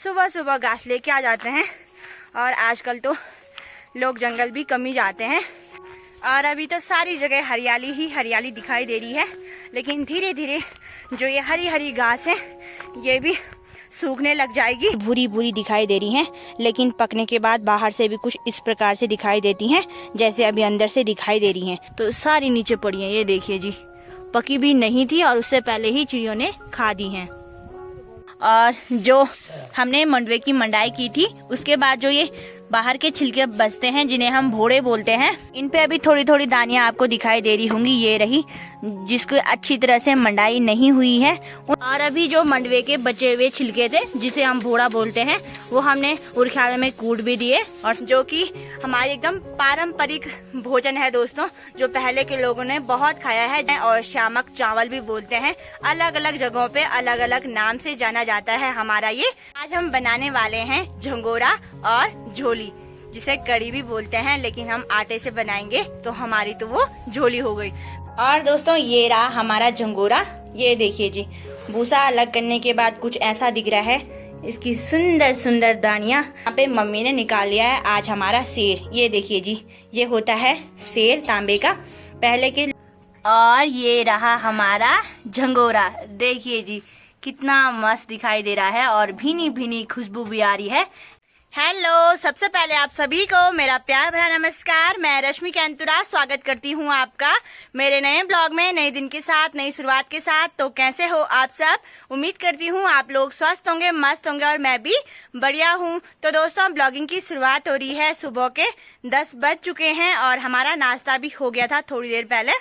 सुबह सुबह घास लेके आ जाते हैं। और आजकल तो लोग जंगल भी कम ही जाते हैं और अभी तो सारी जगह हरियाली ही हरियाली दिखाई दे रही है। लेकिन धीरे धीरे जो ये हरी हरी घास है ये भी सूखने लग जाएगी। भूरी भूरी दिखाई दे रही हैं, लेकिन पकने के बाद बाहर से भी कुछ इस प्रकार से दिखाई देती हैं जैसे अभी अंदर से दिखाई दे रही हैं। तो सारी नीचे पड़ी हैं, ये देखिए जी, पकी भी नहीं थी और उससे पहले ही चिड़ियों ने खा दी हैं। और जो हमने मंडवे की मंडाई की थी उसके बाद जो ये बाहर के छिलके बचते हैं जिन्हें हम भोड़े बोलते हैं, इन पे अभी थोड़ी थोड़ी दानियां आपको दिखाई दे रही होंगी। ये रही जिसको अच्छी तरह से मंडाई नहीं हुई है। और अभी जो मंडवे के बचे हुए छिलके थे जिसे हम भोड़ा बोलते हैं वो हमने उरख्याल में कूट भी दिए, और जो कि हमारे एकदम पारंपरिक भोजन है दोस्तों, जो पहले के लोगों ने बहुत खाया है। और शामक चावल भी बोलते हैं, अलग अलग जगहों पे अलग अलग नाम से जाना जाता है हमारा ये। आज हम बनाने वाले हैं झंगोरा और झोली, जिसे कड़ी भी बोलते हैं, लेकिन हम आटे से बनाएंगे तो हमारी तो वो झोली हो गई। और दोस्तों ये रहा हमारा झंगोरा, ये देखिए जी, भूसा अलग करने के बाद कुछ ऐसा दिख रहा है। इसकी सुंदर सुंदर दानियां यहाँ पे मम्मी ने निकाल लिया है। आज हमारा सेर, ये देखिए जी, ये होता है सेर तांबे का पहले के। और ये रहा हमारा झंगोरा, देखिए जी कितना मस्त दिखाई दे रहा है और भीनी भीनी खुशबू भी आ रही है। हेलो, सबसे पहले आप सभी को मेरा प्यार भरा नमस्कार। मैं रश्मि कैंतुरा स्वागत करती हूँ आपका मेरे नए ब्लॉग में, नए दिन के साथ, नई शुरुआत के साथ। तो कैसे हो आप सब? उम्मीद करती हूँ आप लोग स्वस्थ होंगे, मस्त होंगे और मैं भी बढ़िया हूँ। तो दोस्तों ब्लॉगिंग की शुरुआत हो रही है। सुबह के 10 बज चुके हैं और हमारा नाश्ता भी हो गया था थोड़ी देर पहले।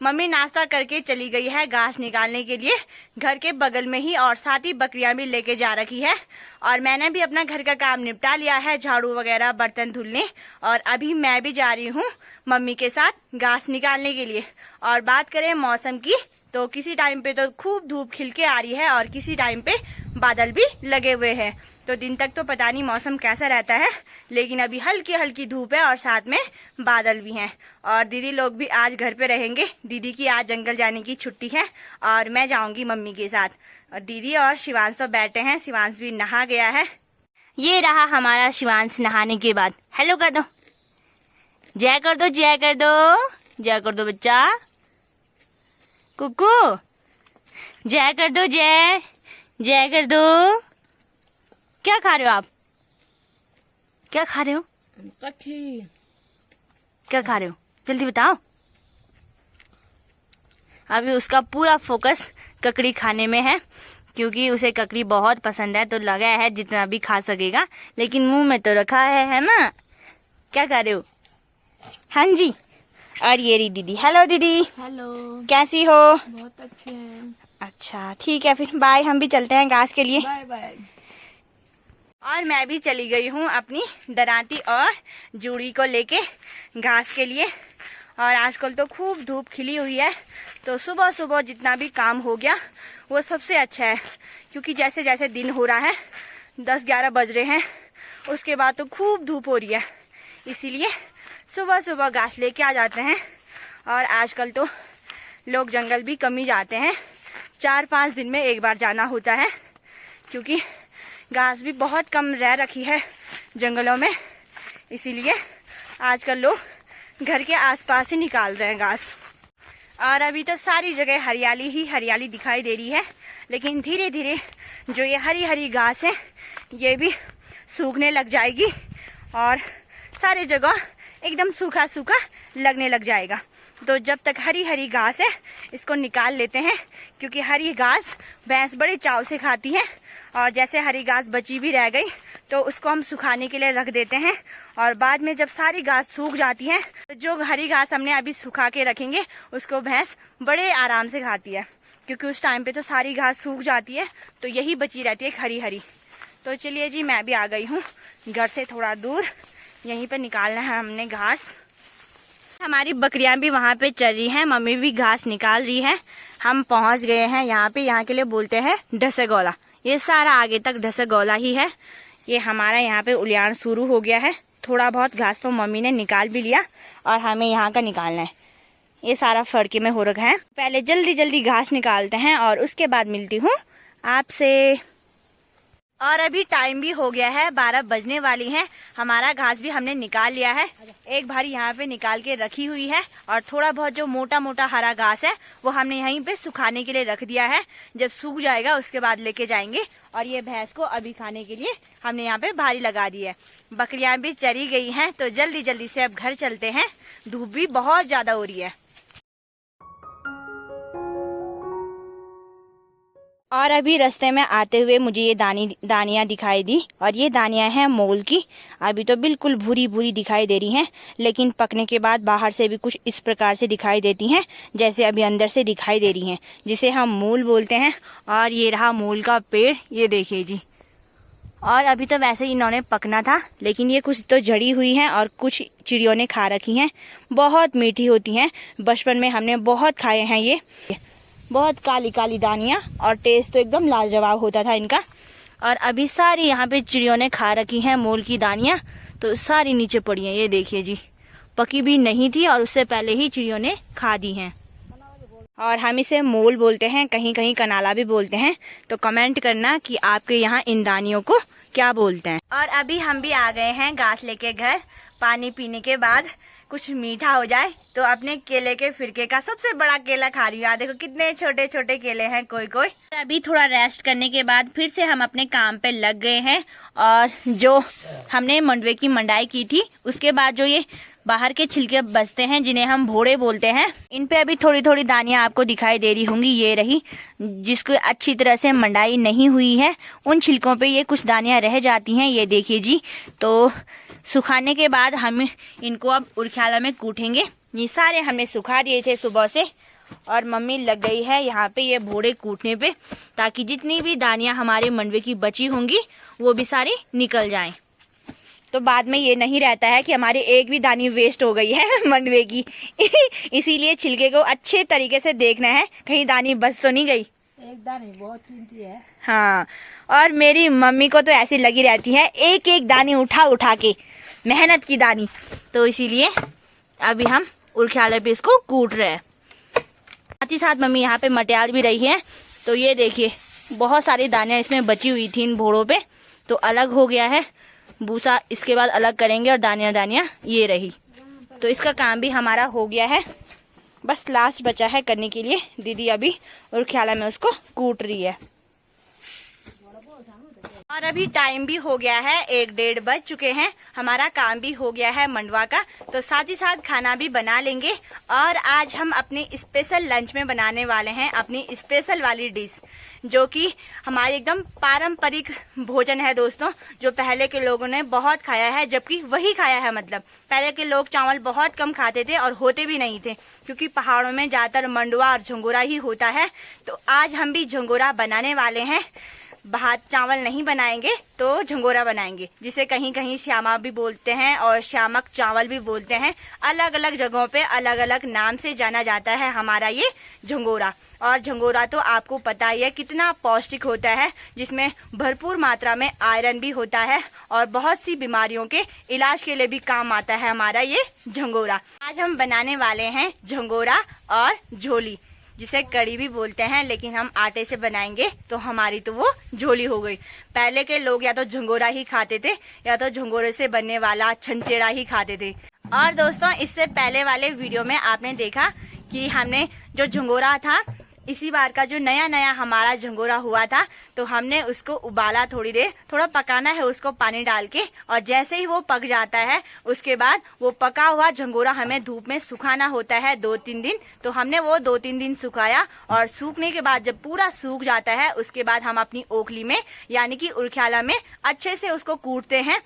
मम्मी नाश्ता करके चली गई है घास निकालने के लिए घर के बगल में ही, और साथ ही बकरियां भी लेके जा रखी है। और मैंने भी अपना घर का काम निपटा लिया है, झाड़ू वगैरह बर्तन धुलने, और अभी मैं भी जा रही हूँ मम्मी के साथ घास निकालने के लिए। और बात करें मौसम की तो किसी टाइम पे तो खूब धूप खिल के आ रही है और किसी टाइम पे बादल भी लगे हुए हैं। तो दिन तक तो पता नहीं मौसम कैसा रहता है, लेकिन अभी हल्की हल्की धूप है और साथ में बादल भी हैं। और दीदी लोग भी आज घर पे रहेंगे, दीदी की आज जंगल जाने की छुट्टी है और मैं जाऊंगी मम्मी के साथ। और दीदी और शिवांश तो बैठे हैं, शिवांश भी नहा गया है। ये रहा हमारा शिवांश नहाने के बाद। हेलो कर दो, जय कर दो, जय कर दो, जय कर दो बच्चा, कुकू जय कर दो, जय जय कर दो। क्या खा रहे हो आप? क्या खा रहे हो? क्या खा रहे हो? जल्दी बताओ। अभी उसका पूरा फोकस ककड़ी खाने में है, क्योंकि उसे ककड़ी बहुत पसंद है। तो लगा है जितना भी खा सकेगा, लेकिन मुंह में तो रखा है ना। क्या खा रहे हो? हाँ जी। और ये रही दीदी। हेलो दीदी। हेलो, कैसी हो? बहुत अच्छे हैं। अच्छा ठीक है, फिर बाय, हम भी चलते हैं घास के लिए। Bye bye. और मैं भी चली गई हूँ अपनी दरांती और जूड़ी को लेके घास के लिए। और आजकल तो खूब धूप खिली हुई है, तो सुबह सुबह जितना भी काम हो गया वो सबसे अच्छा है। क्योंकि जैसे जैसे दिन हो रहा है, 10-11 बज रहे हैं, उसके बाद तो खूब धूप हो रही है, इसीलिए सुबह सुबह घास लेके आ जाते हैं। और आजकल तो लोग जंगल भी कम ही जाते हैं, 4-5 दिन में एक बार जाना होता है, क्योंकि घास भी बहुत कम रह रखी है जंगलों में। इसीलिए आजकल लोग घर के आसपास ही निकाल रहे हैं घास। और अभी तो सारी जगह हरियाली ही हरियाली दिखाई दे रही है, लेकिन धीरे धीरे जो ये हरी हरी घास है ये भी सूखने लग जाएगी और सारी जगह एकदम सूखा सूखा लगने लग जाएगा। तो जब तक हरी हरी घास है इसको निकाल लेते हैं, क्योंकि हरी घास भैंस बड़े चाव से खाती है। और जैसे हरी घास बची भी रह गई तो उसको हम सुखाने के लिए रख देते हैं। और बाद में जब सारी घास सूख जाती है तो जो हरी घास हमने अभी सुखा के रखेंगे उसको भैंस बड़े आराम से खाती है, क्योंकि उस टाइम पे तो सारी घास सूख जाती है, तो यही बची रहती है हरी हरी। तो चलिए जी, मैं भी आ गई हूँ घर से थोड़ा दूर, यहीं पे निकालना है हमने घास। हमारी बकरियां भी वहाँ पे चल रही हैं, मम्मी भी घास निकाल रही है। हम पहुँच गए हैं यहाँ पे, यहाँ के लिए बोलते हैं ढसेगौला। ये सारा आगे तक ढसेगौला ही है। ये हमारा यहाँ पे उलियान शुरू हो गया है। थोड़ा बहुत घास तो मम्मी ने निकाल भी लिया और हमें यहाँ का निकालना है। ये सारा फड़के में हो रखा है। पहले जल्दी जल्दी घास निकालते हैं और उसके बाद मिलती हूँ आपसे। और अभी टाइम भी हो गया है, 12 बजने वाली हैं। हमारा घास भी हमने निकाल लिया है, एक भारी यहाँ पे निकाल के रखी हुई है। और थोड़ा बहुत जो मोटा मोटा हरा घास है वो हमने यहीं पे सुखाने के लिए रख दिया है। जब सूख जाएगा उसके बाद लेके जाएंगे। और ये भैंस को अभी खाने के लिए हमने यहाँ पे भारी लगा दी है। बकरियां भी चरी गई हैं, तो जल्दी जल्दी से अब घर चलते हैं। धूप भी बहुत ज्यादा हो रही है। और अभी रास्ते में आते हुए मुझे ये दानियाँ दिखाई दी, और ये दानियाँ हैं मोल की। अभी तो बिल्कुल भूरी भूरी दिखाई दे रही हैं, लेकिन पकने के बाद बाहर से भी कुछ इस प्रकार से दिखाई देती हैं जैसे अभी अंदर से दिखाई दे रही हैं, जिसे हम मूल बोलते हैं। और ये रहा मूल का पेड़, ये देखिए जी। और अभी तो वैसे ही इन्होंने पकना था, लेकिन ये कुछ तो जड़ी हुई हैं और कुछ चिड़ियों ने खा रखी हैं। बहुत मीठी होती हैं, बचपन में हमने बहुत खाए हैं ये। बहुत काली काली दानियाँ, और टेस्ट तो एकदम लाजवाब होता था इनका। और अभी सारी यहाँ पे चिड़ियों ने खा रखी हैं मूल की दानियाँ, तो सारी नीचे पड़ी हैं। ये देखिए जी, पकी भी नहीं थी और उससे पहले ही चिड़ियों ने खा दी हैं। और हम इसे मूल बोलते हैं, कहीं कहीं कनाला भी बोलते हैं। तो कमेंट करना कि आपके यहाँ इन दानियों को क्या बोलते हैं। और अभी हम भी आ गए हैं घास लेके घर। पानी पीने के बाद कुछ मीठा हो जाए तो अपने केले के फिरके का सबसे बड़ा केला खा रही हूँ। देखो कितने छोटे छोटे केले हैं कोई कोई। अभी थोड़ा रेस्ट करने के बाद फिर से हम अपने काम पे लग गए हैं। और जो हमने मंडवे की मंडाई की थी, उसके बाद जो ये बाहर के छिलके बचते हैं, जिन्हें हम भोड़े बोलते हैं, इन पे अभी थोड़ी थोड़ी दानियां आपको दिखाई दे रही होंगी। ये रही, जिसको अच्छी तरह से मंडाई नहीं हुई है, उन छिलकों पे ये कुछ दानियां रह जाती हैं। ये देखिए जी। तो सुखाने के बाद हम इनको अब उरख्याला में कूटेंगे। ये सारे हमने सुखा दिए थे सुबह से, और मम्मी लग गई है यहाँ पे ये भोड़े कूटने पे, ताकि जितनी भी दानियां हमारे मंडवे की बची होंगी वो भी सारी निकल जाएं। तो बाद में ये नहीं रहता है कि हमारी एक भी दानी वेस्ट हो गई है मंडवे की। इसीलिए छिलके को अच्छे तरीके से देखना है, कहीं दानी बच तो नहीं गई। एक दानी बहुत कीमती है। हाँ, और मेरी मम्मी को तो ऐसी लगी रहती है, एक एक दानी उठा उठा के, मेहनत की दानी। तो इसीलिए अभी हम उरख्याले पे इसको कूट रहे हैं। साथ ही साथ मम्मी यहाँ पे मटियाल भी रही है। तो ये देखिए, बहुत सारी दानियां इसमें बची हुई थी इन भोड़ों पे, तो अलग हो गया है। भूसा इसके बाद अलग करेंगे, और दानियां ये रही। तो इसका काम भी हमारा हो गया है, बस लास्ट बचा है करने के लिए। दीदी अभी उरख्याला में उसको कूट रही है। और अभी टाइम भी हो गया है, 1-1:30 बज चुके हैं। हमारा काम भी हो गया है मंडवा का, तो साथ ही साथ खाना भी बना लेंगे। और आज हम अपने स्पेशल लंच में बनाने वाले हैं अपनी स्पेशल वाली डिश, जो कि हमारे एकदम पारंपरिक भोजन है दोस्तों, जो पहले के लोगों ने बहुत खाया है। जबकि वही खाया है, मतलब पहले के लोग चावल बहुत कम खाते थे और होते भी नहीं थे, क्योंकि पहाड़ों में ज्यादातर मंडवा और झंगोरा ही होता है। तो आज हम भी झंगोरा बनाने वाले हैं। भात चावल नहीं बनाएंगे, तो झंगोरा बनाएंगे, जिसे कहीं कहीं श्यामा भी बोलते हैं और श्यामक चावल भी बोलते हैं। अलग अलग जगहों पे अलग अलग नाम से जाना जाता है हमारा ये झंगोरा। और झंगोरा तो आपको पता ही है कितना पौष्टिक होता है, जिसमें भरपूर मात्रा में आयरन भी होता है, और बहुत सी बीमारियों के इलाज के लिए भी काम आता है हमारा ये झंगोरा। आज हम बनाने वाले हैं झंगोरा और झोली, जिसे कड़ी भी बोलते हैं, लेकिन हम आटे से बनाएंगे तो हमारी तो वो झोली हो गई। पहले के लोग या तो झंगोरा ही खाते थे, या तो झंगोरे से बनने वाला छंचेड़ा ही खाते थे। और दोस्तों, इससे पहले वाले वीडियो में आपने देखा कि हमने जो झंगोरा था, इसी बार का जो नया नया हमारा झंगोरा हुआ था, तो हमने उसको उबाला थोड़ी देर, थोड़ा पकाना है उसको पानी डाल के। और जैसे ही वो पक जाता है, उसके बाद वो पका हुआ झंगोरा हमें धूप में सुखाना होता है 2-3 दिन। तो हमने वो 2-3 दिन सुखाया, और सूखने के बाद जब पूरा सूख जाता है, उसके बाद हम अपनी ओखली में यानी कि उरख्याला में अच्छे से उसको कूटते हैं।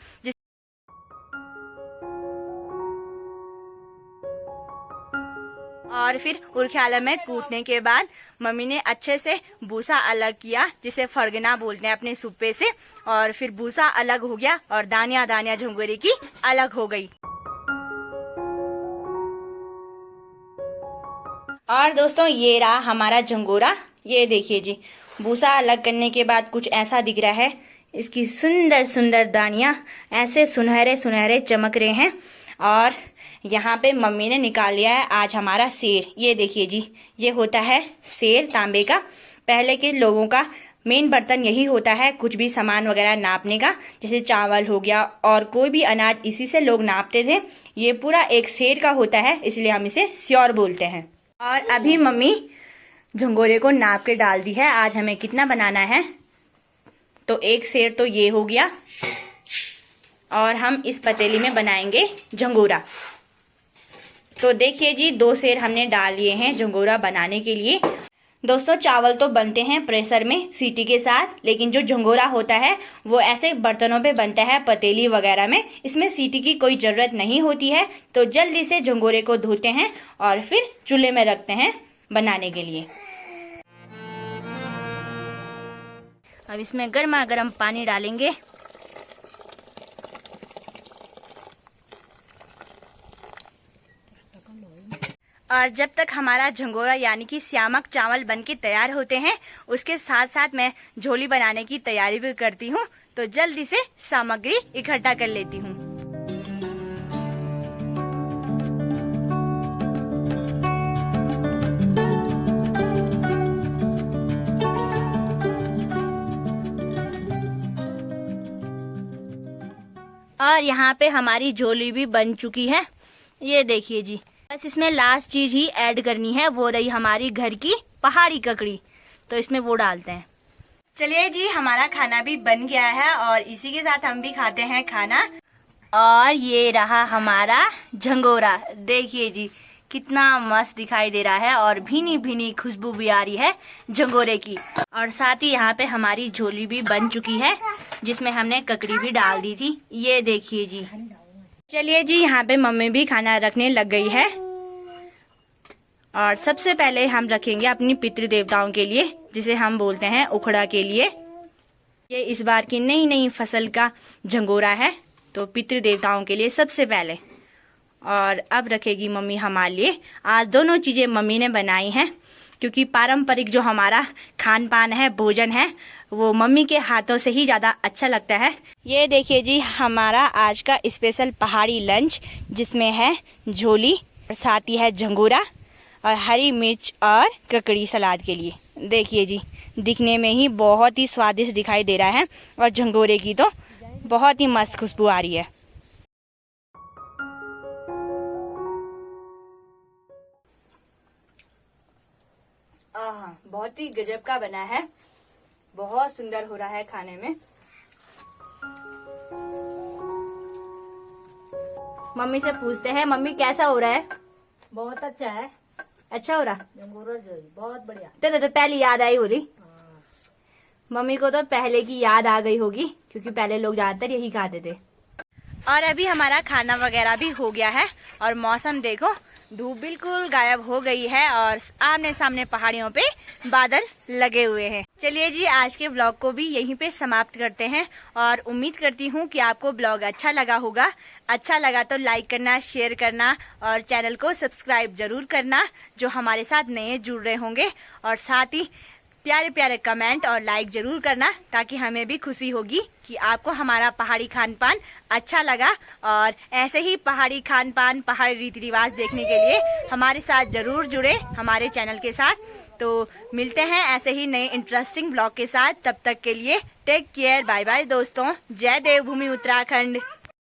और फिर उरख्याला में कूटने के बाद मम्मी ने अच्छे से भूसा अलग किया, जिसे फड़गना बोलते हैं अपने सुप्पे से। और फिर भूसा अलग हो गया और दानियां दानियां झंगोरे की अलग हो गई। और दोस्तों, ये रहा हमारा झंगोरा। ये देखिए जी, भूसा अलग करने के बाद कुछ ऐसा दिख रहा है। इसकी सुंदर सुंदर दानियां ऐसे सुनहरे सुनहरे चमक रहे हैं। और यहाँ पे मम्मी ने निकाल लिया है आज हमारा सेर। ये देखिए जी, ये होता है सेर तांबे का। पहले के लोगों का मेन बर्तन यही होता है कुछ भी सामान वगैरह नापने का, जैसे चावल हो गया और कोई भी अनाज, इसी से लोग नापते थे। ये पूरा एक सेर का होता है, इसलिए हम इसे स्योर बोलते हैं। और अभी मम्मी झंगोरे को नाप के डाल दी है। आज हमें कितना बनाना है, तो एक सेर तो ये हो गया, और हम इस पतीली में बनाएंगे झंगोरा। तो देखिए जी, 2 सेर हमने डाल लिए हैं झंगोरा बनाने के लिए। दोस्तों, चावल तो बनते हैं प्रेशर में सीटी के साथ, लेकिन जो झंगोरा होता है वो ऐसे बर्तनों पे बनता है, पतीली वगैरह में। इसमें सीटी की कोई ज़रूरत नहीं होती है। तो जल्दी से झंगोरे को धोते हैं और फिर चूल्हे में रखते हैं बनाने के लिए। अब इसमें गर्मा गर्म पानी डालेंगे। और जब तक हमारा झंगोरा यानी कि श्यामक चावल बनके तैयार होते हैं, उसके साथ साथ मैं झोली बनाने की तैयारी भी करती हूँ। तो जल्दी से सामग्री इकट्ठा कर लेती हूँ। और यहाँ पे हमारी झोली भी बन चुकी है, ये देखिए जी। बस इसमें लास्ट चीज ही ऐड करनी है, वो रही हमारी घर की पहाड़ी ककड़ी। तो इसमें वो डालते हैं। चलिए जी, हमारा खाना भी बन गया है और इसी के साथ हम भी खाते हैं खाना। और ये रहा हमारा झंगोरा, देखिए जी कितना मस्त दिखाई दे रहा है और भीनी भीनी खुशबू भी आ रही है झंगोरे की। और साथ ही यहाँ पे हमारी झोली भी बन चुकी है, जिसमें हमने ककड़ी भी डाल दी थी, ये देखिए जी। चलिए जी, यहाँ पे मम्मी भी खाना रखने लग गई है। और सबसे पहले हम रखेंगे अपनी पितृ देवताओं के लिए, जिसे हम बोलते हैं उखड़ा के लिए। ये इस बार की नई नई फसल का झंगोरा है, तो पितृ देवताओं के लिए सबसे पहले। और अब रखेगी मम्मी हमारे लिए। आज दोनों चीजें मम्मी ने बनाई हैं, क्योंकि पारंपरिक जो हमारा खान पान है, भोजन है, वो मम्मी के हाथों से ही ज्यादा अच्छा लगता है। ये देखिए जी, हमारा आज का स्पेशल पहाड़ी लंच, जिसमें है झोली और साथ ही है झंगोरा और हरी मिर्च और ककड़ी सलाद के लिए। देखिए जी, दिखने में ही बहुत ही स्वादिष्ट दिखाई दे रहा है और झंगोरे की तो बहुत ही मस्त खुशबू आ रही है। बहुत ही गजब का बना है, बहुत सुंदर हो रहा है खाने में। मम्मी से पूछते हैं, मम्मी कैसा हो रहा है? बहुत अच्छा है। अच्छा हो रहा? झंगोरा जो है बहुत बढ़िया। तो पहले याद आई होगी मम्मी को, तो पहले की याद आ गई होगी, क्योंकि पहले लोग ज्यादातर यही खाते थे। और अभी हमारा खाना वगैरह भी हो गया है और मौसम देखो, धूप बिल्कुल गायब हो गई है और आमने सामने पहाड़ियों पे बादल लगे हुए हैं। चलिए जी, आज के ब्लॉग को भी यहीं पे समाप्त करते हैं और उम्मीद करती हूँ कि आपको ब्लॉग अच्छा लगा होगा। अच्छा लगा तो लाइक करना, शेयर करना और चैनल को सब्सक्राइब जरूर करना, जो हमारे साथ नए जुड़ रहे होंगे। और साथ ही प्यारे प्यारे कमेंट और लाइक जरूर करना, ताकि हमें भी खुशी होगी कि आपको हमारा पहाड़ी खान पान अच्छा लगा। और ऐसे ही पहाड़ी खान पान, पहाड़ी रीति रिवाज देखने के लिए हमारे साथ जरूर जुड़े हमारे चैनल के साथ। तो मिलते हैं ऐसे ही नए इंटरेस्टिंग ब्लॉग के साथ। तब तक के लिए टेक केयर, बाय बाय दोस्तों। जय देवभूमि उत्तराखंड।